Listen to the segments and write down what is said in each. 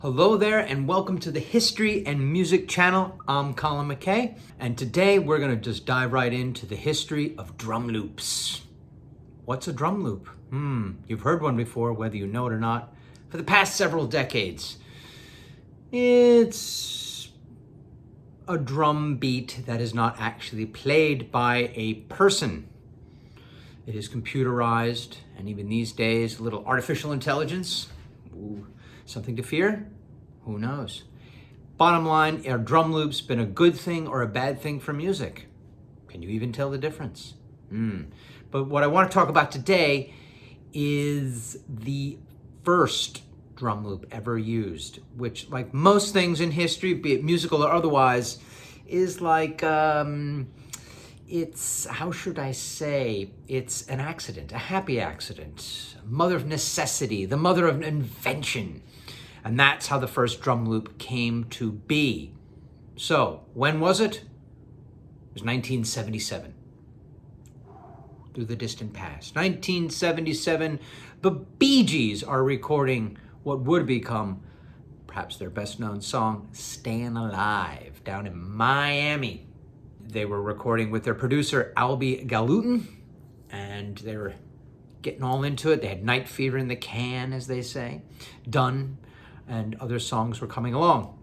Hello there and welcome to the History and Music channel. I'm Colin McKay and today we're going to just dive right into the history of drum loops. What's a drum loop? You've heard one before, whether you know it or not, for the past several decades. It's a drum beat that is not actually played by a person. It is computerized, and even these days, a little artificial intelligence. Ooh, something to fear? Who knows? Bottom line, are drum loops been a good thing or a bad thing for music? Can you even tell the difference? But what I want to talk about today is the first drum loop ever used, which, like most things in history, be it musical or otherwise, is like, it's, how should I say, it's an accident, a happy accident, mother of necessity, the mother of invention. And that's how the first drum loop came to be. So, when was it? It was 1977. Through the distant past. 1977, the Bee Gees are recording what would become perhaps their best known song, Stayin' Alive, down in Miami. They were recording with their producer, Albie Gallatin, and they were getting all into it. They had Night Fever in the can, as they say, done, and other songs were coming along.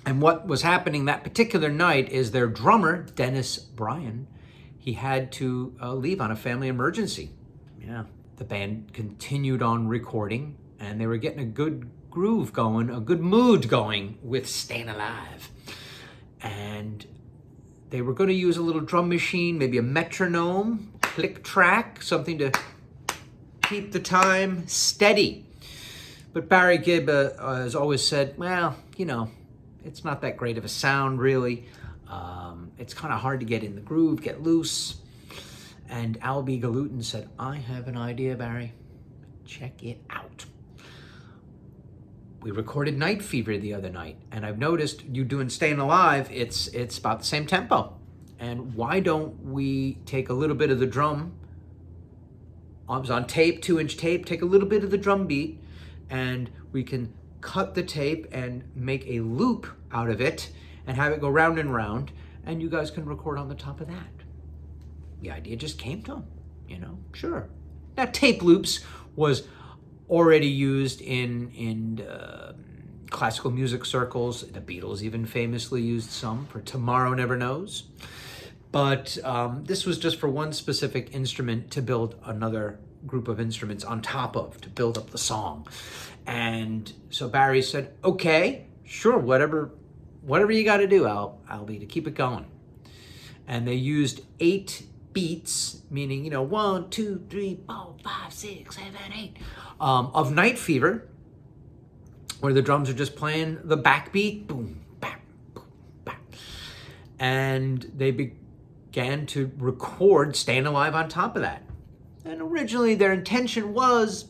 And what was happening that particular night is their drummer, Dennis Bryan, he had to leave on a family emergency. Yeah, the band continued on recording, and they were getting a good groove going, a good mood going with Stayin' Alive. And they were going to use a little drum machine, maybe a metronome, click track, something to keep the time steady. But Barry Gibb has always said, well, you know, it's not that great of a sound, really. It's kind of hard to get in the groove, get loose. And Albie Gallatin said, I have an idea, Barry. Check it out. We recorded Night Fever the other night, and I've noticed you doing Stayin' Alive, it's about the same tempo. And why don't we take a little bit of the drum, I was on tape, 2-inch tape, take a little bit of the drum beat, and we can cut the tape and make a loop out of it and have it go round and round, and you guys can record on the top of that. The idea just came to him, you know, sure. Now, tape loops was already used in classical music circles. The Beatles even famously used some for Tomorrow Never Knows. But this was just for one specific instrument to build another group of instruments on top of, to build up the song. And so Barry said, okay, sure, whatever you got to do, Albie, to keep it going. And they used 8 beats, meaning, you know, 1, 2, 3, 4, 5, 6, 7, 8, of Night Fever, where the drums are just playing the backbeat, boom, bap, boom, bap. And they began to record Stayin' Alive on top of that. And originally their intention was,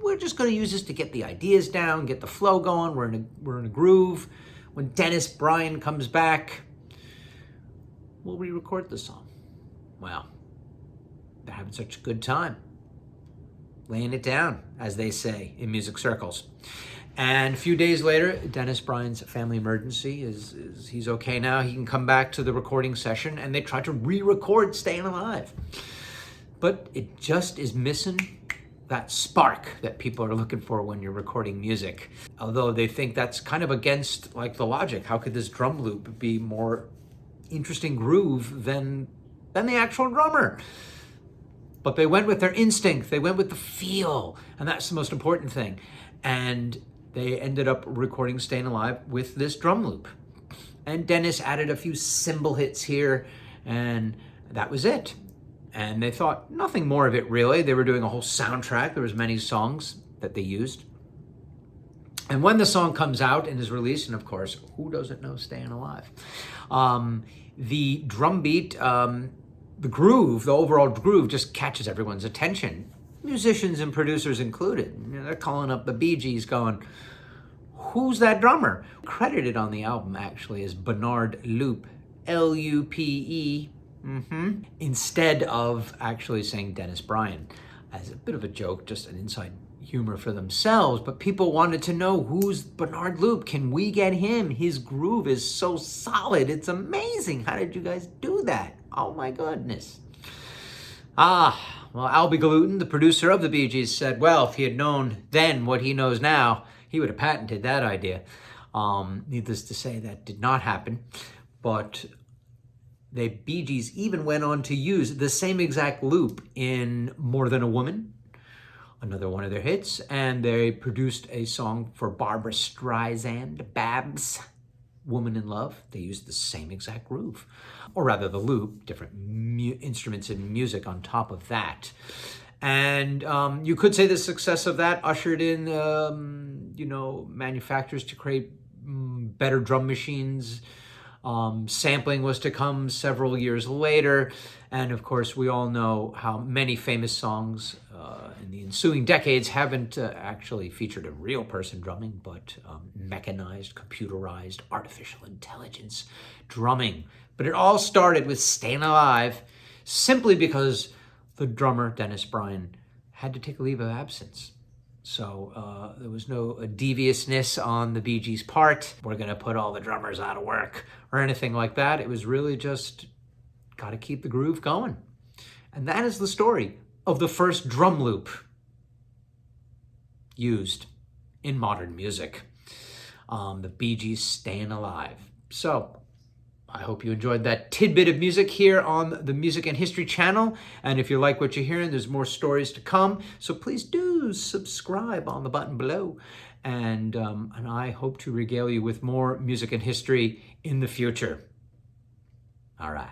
we're just going to use this to get the ideas down, get the flow going, we're in a groove. When Dennis Bryan comes back, we'll re-record the song. Well, they're having such a good time laying it down, as they say in music circles. And a few days later, Dennis Bryan's family emergency is he's okay now. He can come back to the recording session, and they try to re-record Stayin' Alive. But it just is missing that spark that people are looking for when you're recording music. Although they think that's kind of against like the logic. How could this drum loop be more interesting groove than the actual drummer? But they went with their instinct, they went with the feel, and that's the most important thing. And they ended up recording Stayin' Alive with this drum loop. And Dennis added a few cymbal hits here, and that was it. And they thought nothing more of it, really. They were doing a whole soundtrack. There was many songs that they used. And when the song comes out and is released, and of course, who doesn't know Stayin' Alive? The drum beat, the groove, the overall groove just catches everyone's attention. Musicians and producers included. You know, they're calling up the Bee Gees going, who's that drummer? Credited on the album, actually, is Bernard Lupe, L-U-P-E, instead of actually saying Dennis Bryan. As a bit of a joke, just an inside humor for themselves, but people wanted to know, who's Bernard Loop? Can we get him? His groove is so solid. It's amazing. How did you guys do that? Oh my goodness. Well, Albie Galutin, the producer of the Bee Gees, said, well, if he had known then what he knows now, he would have patented that idea. Needless to say, that did not happen. But the Bee Gees even went on to use the same exact loop in More Than a Woman, another one of their hits, and they produced a song for Barbra Streisand, Babs, Woman in Love. They used the same exact groove, or rather the loop, different instruments and music on top of that. And you could say the success of that ushered in, manufacturers to create better drum machines. Sampling was to come several years later. And of course, we all know how many famous songs in the ensuing decades haven't actually featured a real person drumming, but mechanized, computerized, artificial intelligence drumming. But it all started with Staying Alive simply because the drummer, Dennis Bryan, had to take a leave of absence. So there was no deviousness on the Bee Gees' part. We're going to put all the drummers out of work or anything like that. It was really just got to keep the groove going. And that is the story of the first drum loop used in modern music. The Bee Gees' Staying Alive. So I hope you enjoyed that tidbit of music here on the Music and History channel. And if you like what you're hearing, there's more stories to come. So please do subscribe on the button below. And I hope to regale you with more music and history in the future. All right.